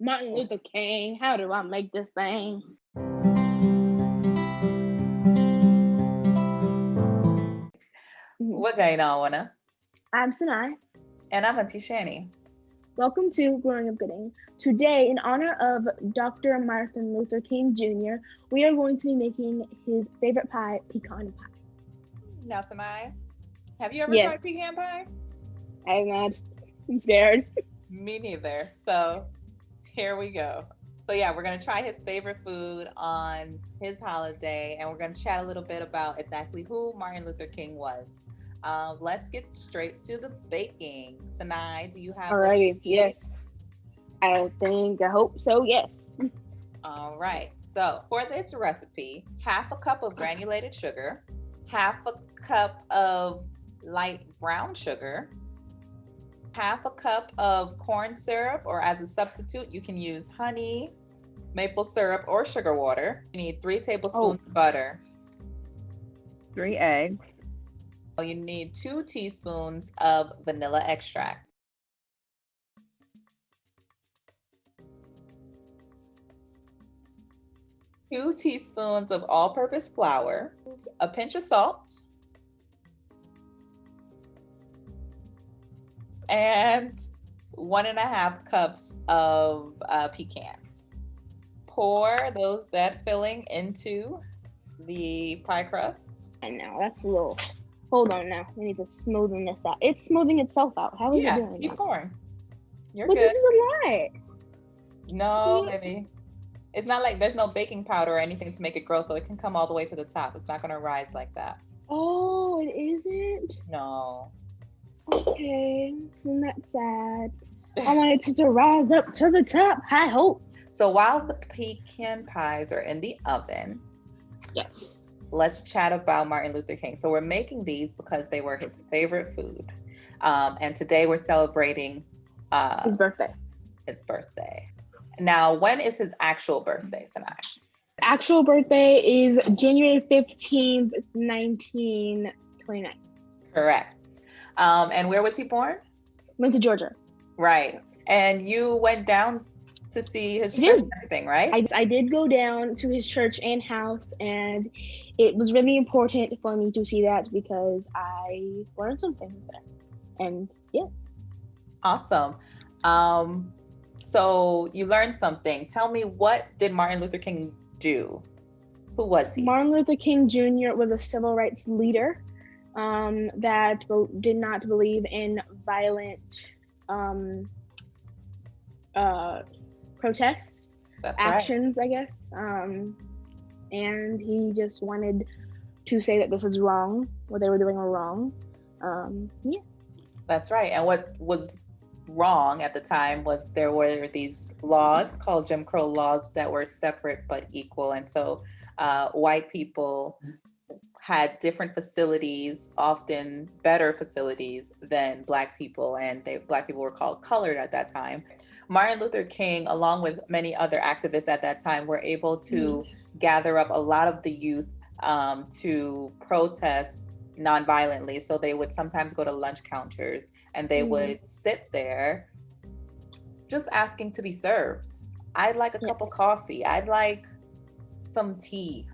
Martin Luther King. How do I make this thing? What going on, Wana? I'm Sanai. And I'm Auntie Chanie. Welcome to Growing Up Gooding. Today, in honor of Dr. Martin Luther King Jr., we are going to be making his favorite pie, pecan pie. Now, Sanai, have you ever Yes. tried pecan pie? I'm not. I'm scared. Me neither. So here we go. So yeah, we're going to try his favorite food on his holiday, and we're going to chat a little bit about exactly who Martin Luther King was. Let's get straight to the baking. Sanai, do you have Alrighty. Yes. I hope so. Yes. All right. So for this recipe, half a cup of granulated sugar, half a cup of light brown sugar, half a cup of corn syrup, or as a substitute, you can use honey, maple syrup, or sugar water. You need 3 tablespoons of butter. 3 eggs. You need 2 teaspoons of vanilla extract. Two teaspoons of all-purpose flour, a pinch of salt, and 1.5 cups of pecans. Pour that filling into the pie crust. I know that's a little. Hold on now. We need to smoothen this out. It's smoothing itself out. How is it doing? Keep pouring. You're but good. This is a lot. No, baby. It's not like there's no baking powder or anything to make it grow, so it can come all the way to the top. It's not going to rise like that. Oh, it isn't? No. Okay, well, that's sad. I wanted it to rise up to the top. High hope. So while the pecan pies are in the oven, yes, let's chat about Martin Luther King. So we're making these because they were his favorite food. And today we're celebrating his birthday. Now, when is his actual birthday, Sanai? Actual birthday is January 15th, 1929. Correct. And where was he born? Went to Georgia. Right. And you went down to see his church and everything, right? I did go down to his church and house, and it was really important for me to see that because I learned some things there. And yeah. Awesome. So you learned something. Tell me, what did Martin Luther King do? Who was he? Martin Luther King Jr. was a civil rights leader that did not believe in violent protests, actions, right. I guess. And he just wanted to say that this is wrong, what they were doing were wrong. Yeah. That's right. And what was wrong at the time was there were these laws called Jim Crow laws that were separate but equal. And so white people had different facilities, often better facilities than Black people, and Black people were called colored at that time. Martin Luther King, along with many other activists at that time, were able to gather up a lot of the youth to protest nonviolently. So they would sometimes go to lunch counters and they would sit there just asking to be served. I'd like a cup of coffee. I'd like some tea.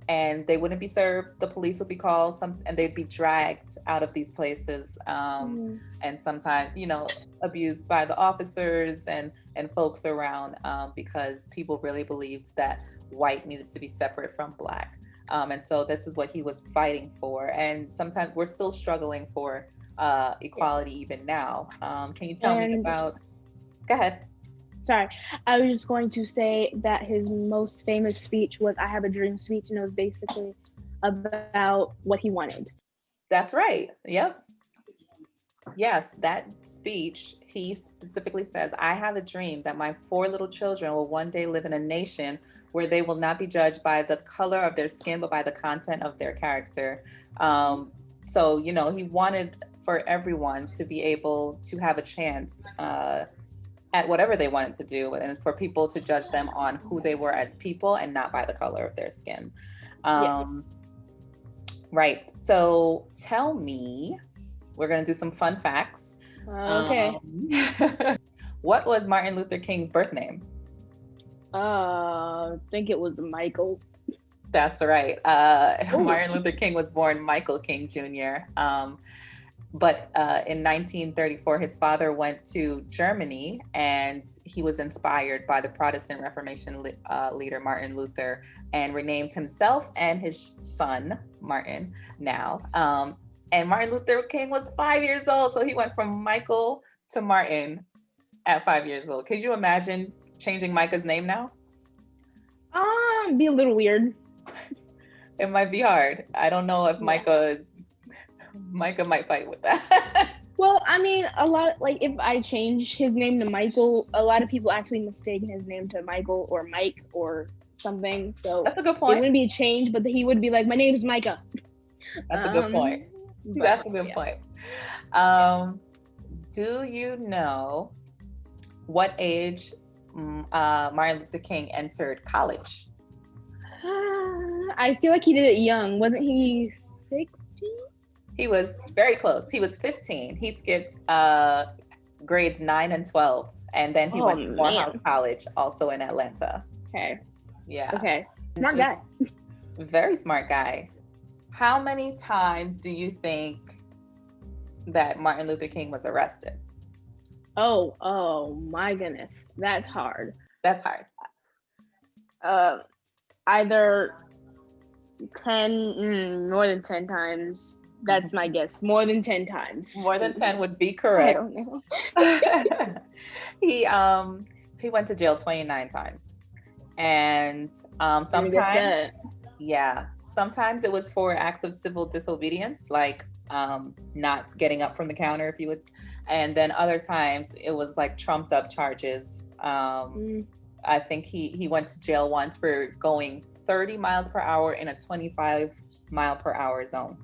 And they wouldn't be served. The police would be called, and they'd be dragged out of these places, and sometimes, abused by the officers and folks around, because people really believed that white needed to be separate from Black. And so this is what he was fighting for. And sometimes we're still struggling for equality even now. Can you tell me about? Go ahead. Sorry, I was just going to say that his most famous speech was "I Have a Dream" speech, and it was basically about what he wanted. That's right. Yep. Yes, that speech, he specifically says, "I have a dream that my 4 little children will one day live in a nation where they will not be judged by the color of their skin, but by the content of their character." So, he wanted for everyone to be able to have a chance at whatever they wanted to do, and for people to judge them on who they were as people and not by the color of their skin. Yes. Right. So tell me, we're going to do some fun facts. Okay. What was Martin Luther King's birth name? I think it was Michael. That's right. Martin Luther King was born Michael King Jr. But in 1934, his father went to Germany, and he was inspired by the Protestant Reformation leader Martin Luther, and renamed himself and his son Martin now. And Martin Luther King was 5 years old, so he went from Michael to Martin at 5 years old. Could you imagine changing Micah's name now? Be a little weird. It might be hard. I don't know if Micah might fight with that. Well, I mean, a lot, like, if I change his name to Michael, a lot of people actually mistake his name to Michael or Mike or something. So that's a good point. It wouldn't be a change, but he would be like, my name is Micah. That's a good point. That's a good point. Do you know what age Martin Luther King entered college? I feel like he did it young. Wasn't he 16? He was very close. He was 15. He skipped grades 9 and 12. And then he went to Morehouse College, also in Atlanta. Okay. Yeah. Okay. Smart guy. Very smart guy. How many times do you think that Martin Luther King was arrested? Oh my goodness. That's hard. That's hard. Either 10, more than 10 times. That's my guess. More than 10 times. More than 10 would be correct. I don't know. He went to jail 29 times. And sometimes it was for acts of civil disobedience, like not getting up from the counter, if you would. And then other times it was like trumped up charges. I think he went to jail once for going 30 miles per hour in a 25 mile per hour zone.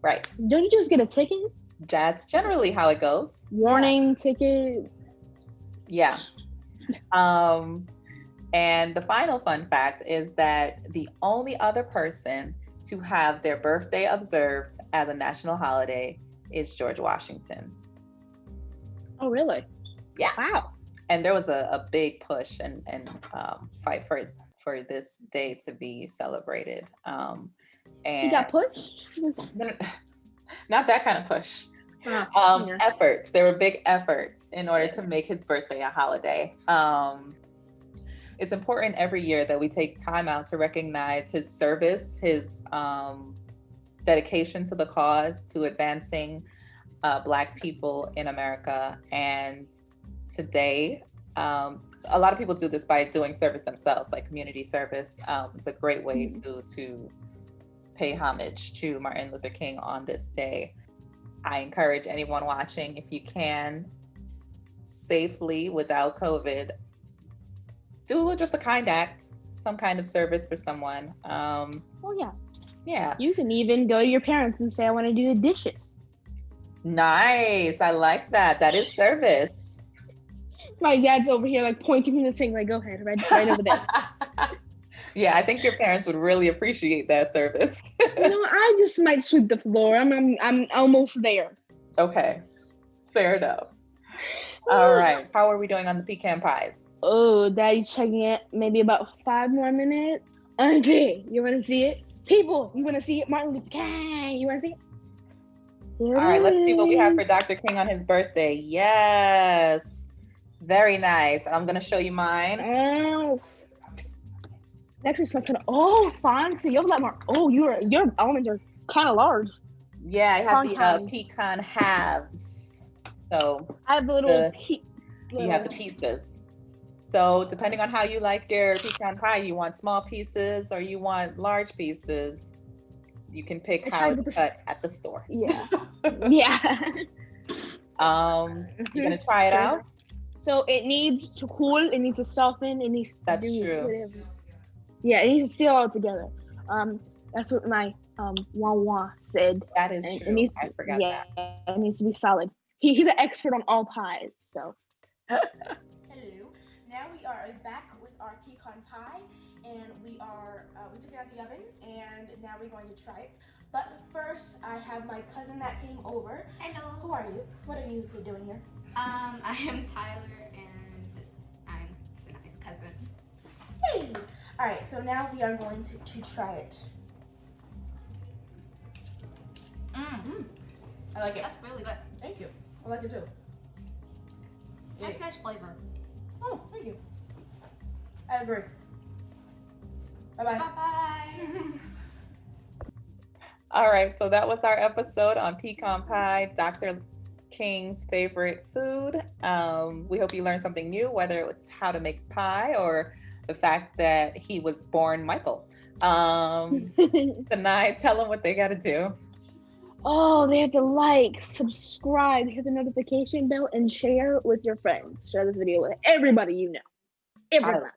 Right. Don't you just get a ticket? That's generally how it goes. Warning, ticket. Yeah. And the final fun fact is that the only other person to have their birthday observed as a national holiday is George Washington. Oh, really? Yeah. Wow. And there was a big push and fight for this day to be celebrated. And he got pushed? Not that kind of push. Efforts. There were big efforts in order to make his birthday a holiday. It's important every year that we take time out to recognize his service, his dedication to the cause, to advancing Black people in America. And today, a lot of people do this by doing service themselves, like community service. It's a great way to pay homage to Martin Luther King on this day. I encourage anyone watching, if you can, safely, without COVID, do just a kind act, some kind of service for someone. Yeah. You can even go to your parents and say, I want to do the dishes. Nice. I like that. That is service. My dad's over here like pointing from the sink, like, go ahead, right over there. Yeah, I think your parents would really appreciate that service. I just might sweep the floor. I'm almost there. Okay, fair enough. All right, how are we doing on the pecan pies? Oh, Daddy's checking it. Maybe about 5 more minutes. Auntie, you want to see it? People, you want to see it? Martin Luther King, you want to see it? All right, let's see what we have for Dr. King on his birthday. Yes, very nice. I'm gonna show you mine. Yes. Actually smells kind of fancy. You have a lot more. Your almonds are kind of large. Yeah, I have the pecan halves. So I have the little. You have the pieces. So depending on how you like your pecan pie, you want small pieces or you want large pieces. You can pick how it's cut at the store. Yeah. Yeah. You're gonna try it out. So it needs to cool. It needs to soften. It needs to That's do true. Whatever. Yeah, it needs to stay all together. That's what my Wan said. That is true. I forgot that. It needs to be solid. He's an expert on all pies, so. Hello. Now we are back with our pecan pie, and we took it out of the oven, and now we're going to try it. But first, I have my cousin that came over. Hello. Who are you? What are you doing here? I am Tyler and I'm Sanai's cousin. Hey! Alright, so now we are going to try it. I like it. That's really good. Thank you. I like it too. That's nice flavor. Oh, thank you. I agree. Bye-bye. Bye-bye. All right, so that was our episode on pecan pie, Dr. King's favorite food. We hope you learned something new, whether it's how to make pie or the fact that he was born Michael. Sanai, tell them what they got to do. Oh, they have to like, subscribe, hit the notification bell, and share with your friends. Share this video with everybody you know. Everybody.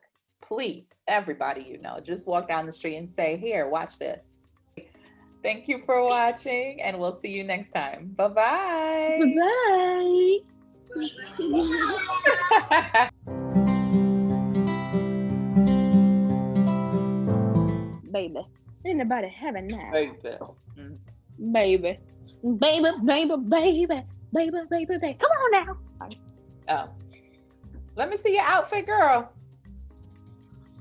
Please, everybody you know, just walk down the street and say, here, watch this. Thank you for watching, and we'll see you next time. Bye-bye. Bye-bye. Baby. Ain't nobody having that. Baby. Baby. Baby, baby, baby. Baby, baby, baby. Come on now. Oh. Let me see your outfit, girl.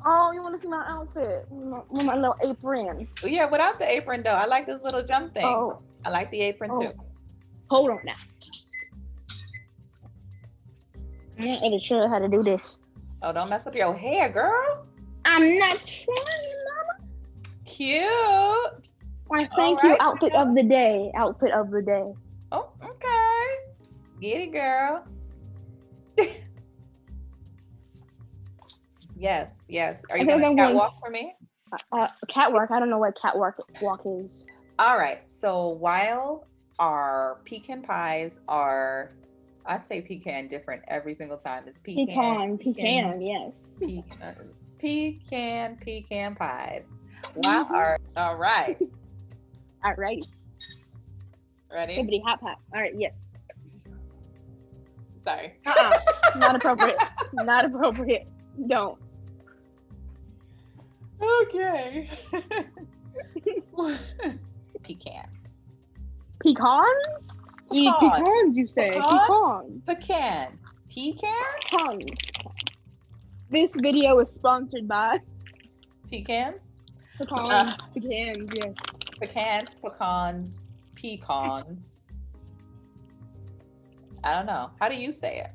Oh, you want to see my outfit? With my little apron. Yeah, without the apron, though. I like this little jump thing. Oh. I like the apron, too. Hold on now. I'm not really sure how to do this. Oh, don't mess up your hair, girl. I'm not trying, mama. Cute. Why, thank you. Outfit of the day. Outfit of the day. Oh, okay. Get it, girl. Yes, yes. Are you going to catwalk for me? Catwalk. I don't know what catwalk is. All right. So while our pecan pies are, I say pecan different every single time. It's pecan, yes. Pecan pies. Wow. All right. All right. Ready? Hippity hop hop. All right. Yes. Sorry. Not appropriate. Not appropriate. Don't. Okay. Pecans. Pecans? You eat pecans, you say. Pecans. Pecan. Pecans. This video is sponsored by Pecans. Pecans. Pecans, yes. Pecans. I don't know. How do you say it?